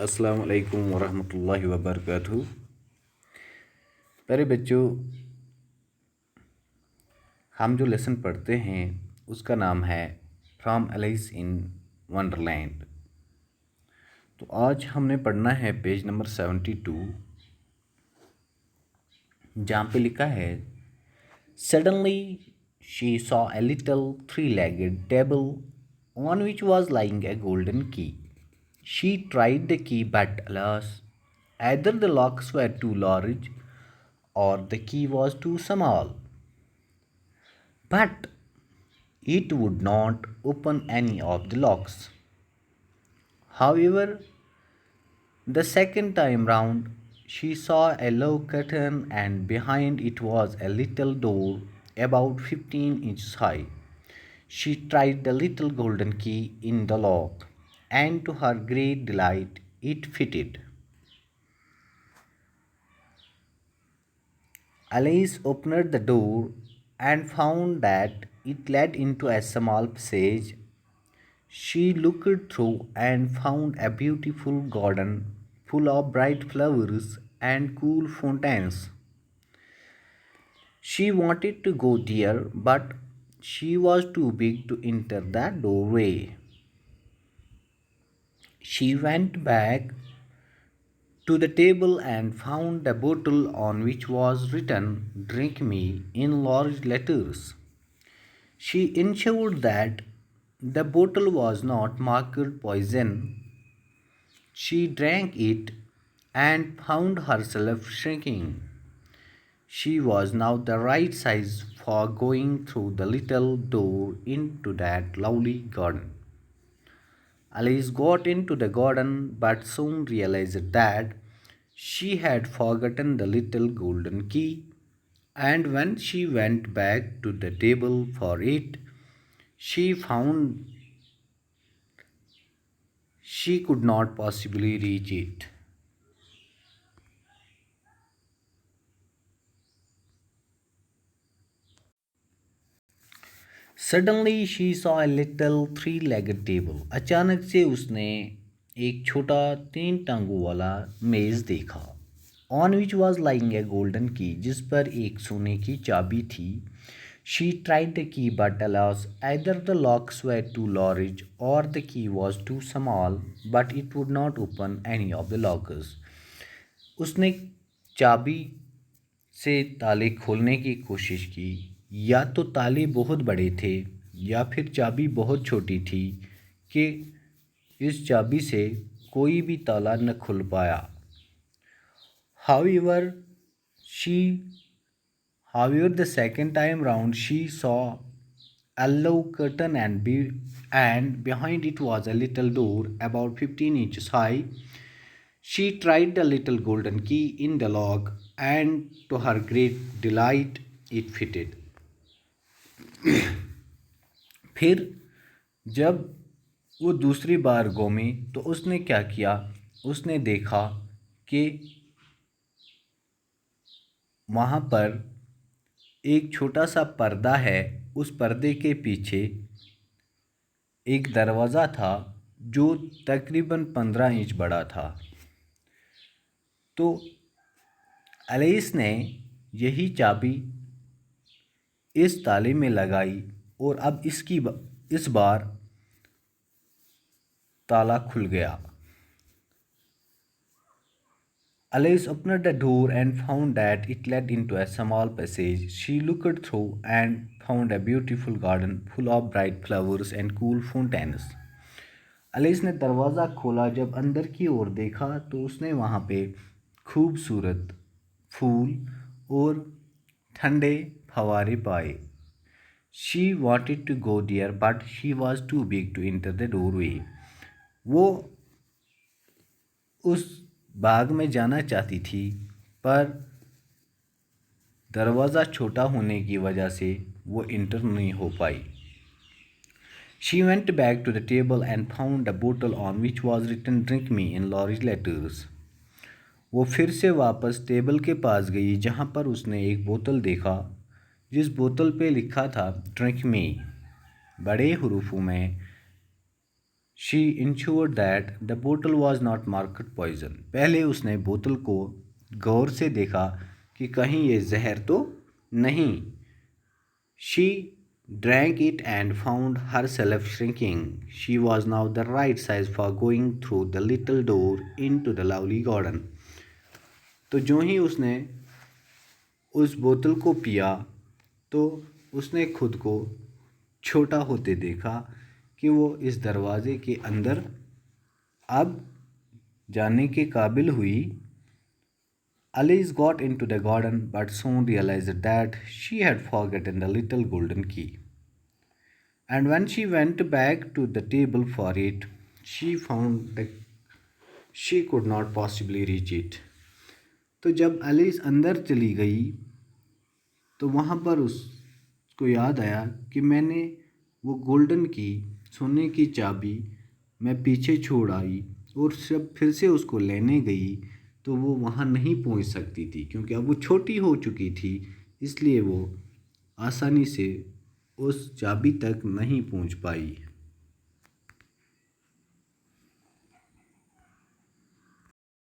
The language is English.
السلام علیکم ورحمۃ اللہ وبرکاتہ۔ پیارے بچوں، ہم جو لیسن پڑھتے ہیں اس کا نام ہے فرام ایلس ان ونڈرلینڈ۔ تو آج ہم نے پڑھنا ہے پیج نمبر 72، جہاں پہ لکھا ہے سڈنلی شی سا a little three-legged table on which was lying a golden key. She tried the key, but alas, either the locks were too large or the key was too small. But it would not open any of the locks. However, the second time round, she saw a low curtain, and behind it was a little door about 15 inches high. She tried the little golden key in the lock, and to her great delight, it fitted. Alice opened the door and found that it led into a small passage. She looked through and found a beautiful garden full of bright flowers and cool fountains. She wanted to go there, but she was too big to enter that doorway. She went back to the table and found a bottle on which was written, "Drink me," in large letters. She ensured that the bottle was not marked poison. She drank it and found herself shrinking. She was now the right size for going through the little door into that lovely garden. Alice got into the garden, but soon realized that she had forgotten the little golden key, and when she went back to the table for it, she found she could not possibly reach it. Suddenly she saw a little three-legged table. اچانک سے اس نے ایک چھوٹا 3 ٹانگوں والا میز دیکھا. On which was lying a golden key, جس پر ایک سونے کی چابی تھی. She tried the key, but alas, either the locks were too large or the key was too small, but it would not open any of the locks. اس نے چابی سے تالے کھولنے کی کوشش کی. یا تو تالے بہت بڑے تھے یا پھر چابی بہت چھوٹی تھی کہ اس چابی سے کوئی بھی تالا نہ کھل پایا. However, the second time round she saw a low curtain, and behind it was a little door about 15 inches high. She tried the little golden key in the lock, and to her great delight, it fitted. پھر جب وہ دوسری بار گھومی تو اس نے کیا کیا؟ اس نے دیکھا کہ وہاں پر ایک چھوٹا سا پردہ ہے. اس پردے کے پیچھے ایک دروازہ تھا جو تقریباً 15 انچ بڑا تھا. تو ایلس نے یہی چابی اس تالے میں لگائی اور اب اس بار تالا کھل گیا. Alice opened the door and found that it led into a small passage. She looked through and found a beautiful garden full of bright flowers and cool fountains. Alice نے دروازہ کھولا. جب اندر کی اور دیکھا تو اس نے وہاں پہ خوبصورت پھول اور ٹھنڈے فوارے پائے. She wanted to go there, but she was too big to enter the doorway. وہ اس باغ میں جانا چاہتی تھی پر دروازہ چھوٹا ہونے کی وجہ سے وہ انٹر نہیں ہو پائی. She went back to the table and found a bottle on which was written, "Drink me," in large letters. وہ پھر سے واپس ٹیبل کے پاس گئی جہاں پر اس نے ایک بوتل دیکھا جس بوتل پہ لکھا تھا "Drink me" بڑے حروفوں میں. She ensured that the bottle was not marked poison. पहले उसने बोतल को गौर से देखा कि कहीं ये जहर तो नहीं. She drank it and found herself shrinking. She was now the right size for going through the little door into the lovely garden. तो जो ही उसने उस बोतल को पिया तो उसने खुद को छोटा होते देखा कि वो इस दरवाज़े के अंदर अब जाने के काबिल हुई. Alice got into the garden but soon realized that she had forgotten the little golden key. And when she went back to the table for it, she found that she could not possibly reach it. तो जब Alice अंदर चली गई तो वहाँ पर उसको याद आया कि मैंने वो गोल्डन की सोने की चाबी मैं पीछे छोड़ आई और जब फिर से उसको लेने गई तो वो वहाँ नहीं पहुँच सकती थी क्योंकि अब वो छोटी हो चुकी थी, इसलिए वो आसानी से उस चाबी तक नहीं पहुँच पाई.